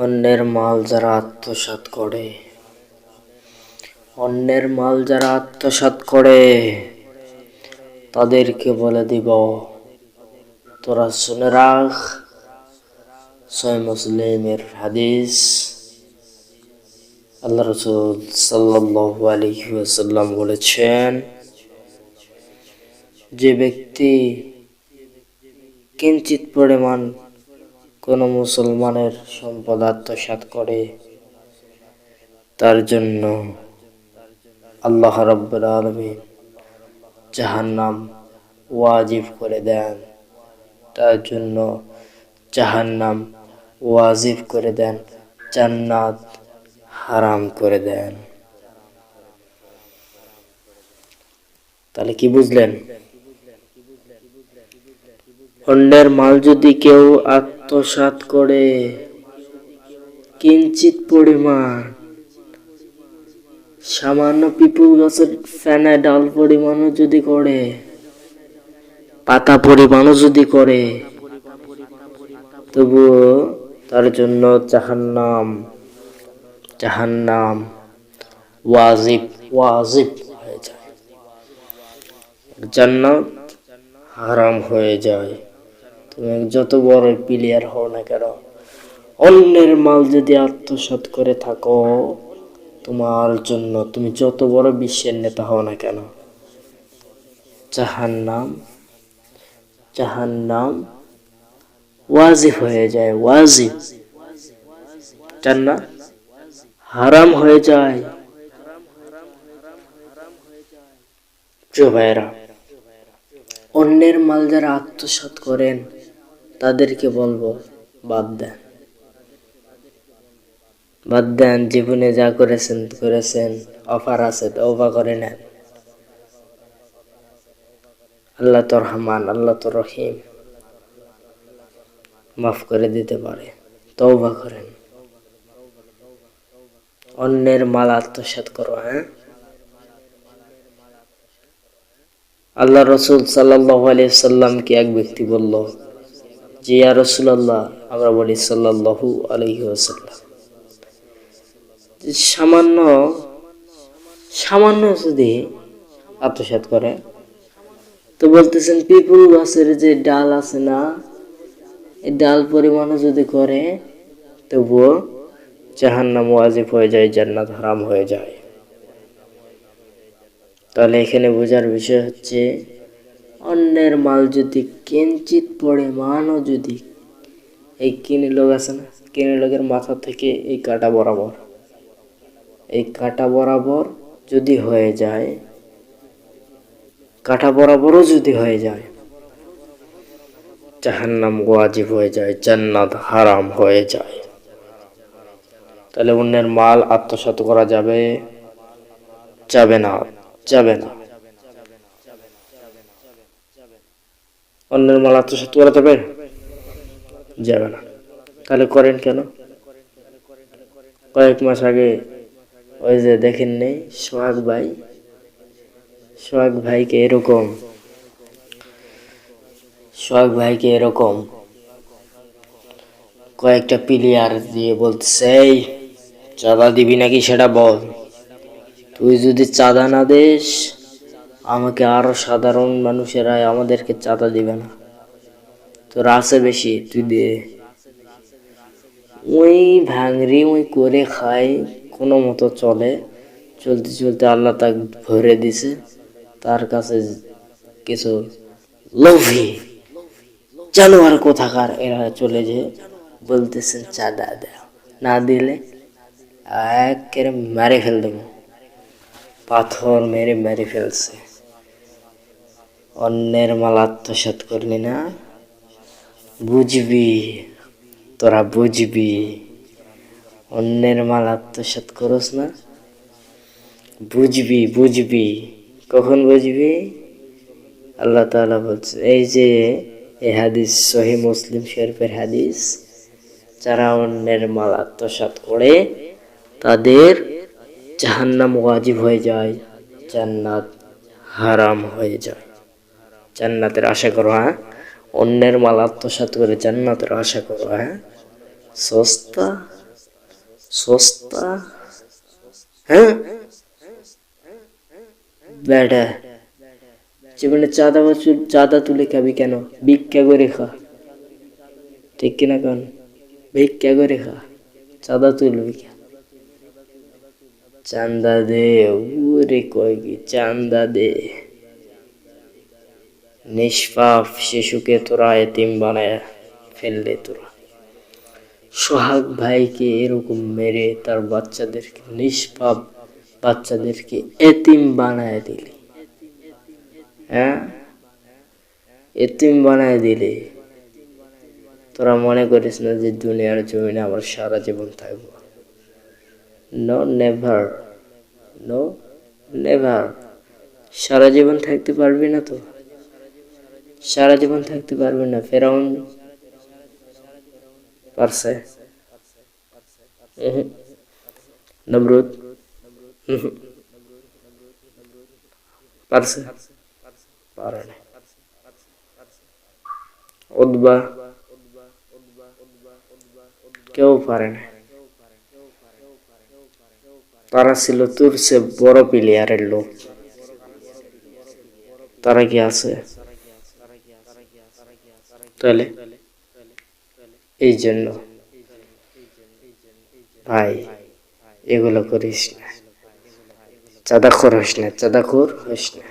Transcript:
অন্যের মাল যারা আত্মসাৎ করে তাদেরকে বলে দিব, তোরা শুনে রাখ। সহিহ মুসলিমের হাদিস, আল্লাহ রাসূল সাল্লাল্লাহু আলাইহি ওয়াসাল্লাম বলেছেন, যে ব্যক্তি কিঞ্চিত পরিমাণ কোন মুসলমানের সম্পদ আত্মসাৎ করে তার জন্য আল্লাহ রাব্বুল আলামিন জাহান্নাম ওয়াজিব করে দেন, তার জন্য জাহান্নাম ওয়াজিব করে দেন, জান্নাত হারাম করে দেন। তাহলে কি বুঝলেন? অন্যের মাল যদি কেউ আত্মসাৎ করে কিঞ্চিত পরিমাণ, সামান্য পিপুল গাছের ফেনা ডাল পরিমাণও যদি করে, পাতা পরিমাণও যদি করে, তবুও তার জন্য জাহান্নাম ওয়াজিব হয়ে যায়, জান্নাত হারাম হয়ে যায়। তুমি যত বড় প্লেয়ার হও না কেন, অন্যের মাল যদি আত্মসাৎ করে থাকো, তোমার জন্য তুমি যত বড় বিশ্বের নেতা হও না কেন, জাহান্নাম ওয়াজিব হয়ে যায়, ওয়াজিব। জান্নাত হারাম হয়ে যায়। প্রিয় ভাইরা, অন্যের মাল যারা আত্মসাৎ করেন তাদেরকে বলবো, বাদ দেন, জীবনে যা করেছেন, অফার আছে, তওবা করে নেন। আল্লাহ তো রহমান, আল্লাহ তো রহিম, মাফ করে দিতে পারে, তওবা করেন। অন্যের মাল আত্মসাৎ করো। আল্লাহ রাসূল সাল্লাল্লাহু আলাইহি ওয়াসাল্লামকে এক ব্যক্তি বলল, যে ইয়া রাসূলুল্লাহ, আমরা বলি সাল্লাল্লাহু আলাইহি ওয়াসাল্লাম, সামান্য যদি আত্মসাৎ করে, তো বলতেছেন পিপুল গাছের যে ডাল আছে না, এই ডাল পরিমাণও যদি করে, তবুও জাহান্নাম ওয়াজিব হয়ে যায়, জান্নাত হারাম হয়ে যায়। তাহলে এখানে বোঝার বিষয় হচ্ছে, অন্যের মাল যদি কিঞ্চিত পরিমাণও যদি, এই কিনি লোক আছে না, কিনি লোকের মাথা থেকে এই কাঁটা বরাবর যদি হয়ে যায়, কাঁটা বরাবরও যদি হয়ে যায়, জাহান্নাম ওয়াজিব হয়ে যায়, জান্নাত হারাম হয়ে যায়। তাহলে অন্যের মাল আত্মসাৎ করা যাবে না। অন্যের মাল আত্মসাৎ করা যাবে না। তাহলে করেন কেন? কয়েক মাস আগে ওই যে দেখেন নেই, সোহাগ ভাইকে এরকম কয়েকটা প্লেয়ার দিয়ে বলতেছে, এই চাঁদা দিবি নাকি সেটা বল, তুই যদি চাঁদা না দিস, আমাকে আরো সাধারণ মানুষেরা আমাদেরকে চাঁদা দিবে না, তোর আছে বেশি, তুই দে। ওই ভাঙরি ওই করে খায়, কোনো মতো চলতে আল্লাহ তাকে ভরে দিছে। তার কাছে কিছু লোভী জানোয়ার কোথাকার এরা চলে যে বলতেছেন চাঁদা দাও, না দিলে একেবারে মেরে ফেল দেব, পাথর মেরে ফেলছে। অন্যের মাল আত্মসাৎ করলি না, তোরা বুঝবি। অন্যের মাল আত্মসাৎ করস না, বুঝবি। কখন বুঝবি? আল্লাহ তাআলা বলছে, এই যে এই হাদিস সহিহ মুসলিম শরীফের হাদিস, যারা অন্যের মাল আত্মসাৎ করে তাদের জাহান্নাম ওয়াজিব হয়ে যায়, জান্নাত হারাম হয়ে যায়। জান্নাতের আশা করো। অন্যের মাল আত্মসাৎ করে জান্নাতের আশা করো। সস্তা সস্তা, হ্যাঁ বেটা, জীবনে চাঁদা তুলে খাবি কেন? ভিক্ষা করে খা, ঠিক কিনা কন? ভিক্ষা করে খা, চাঁদা তুলবি কেন? চান্দা দে, ওরে কয় কি চান্দা দে। নিষ্পাপ শিশুকে তোরা এতিম বানায় ফেললে তোরা। সোহাগ ভাইকে এরকম মেরে তার বাচ্চাদেরকে, নিষ্পাপ বাচ্চাদেরকে এতিম বানায় দিলি, হ্যাঁ এতিম বানায় দিলি। তোরা মনে করিস না যে দুনিয়ার জমিনে আমার সারা জীবন থাকবো? No never, no never. সারা জীবন থাকতে পারবি না তো, সারা জীবন থাকতে পারবি না। ফেরাউন পারছে? নমরুদ পারছে? পারে না। উতবা কেউ পারে না। তারা ছিল তোর সে বড় প্লেয়ারের লোক, তারা কি আছে? তাহলে এই জন্য ভাই এগুলো করিস না, চাঁদাখোর হইস না, চাঁদাখোর হইস না।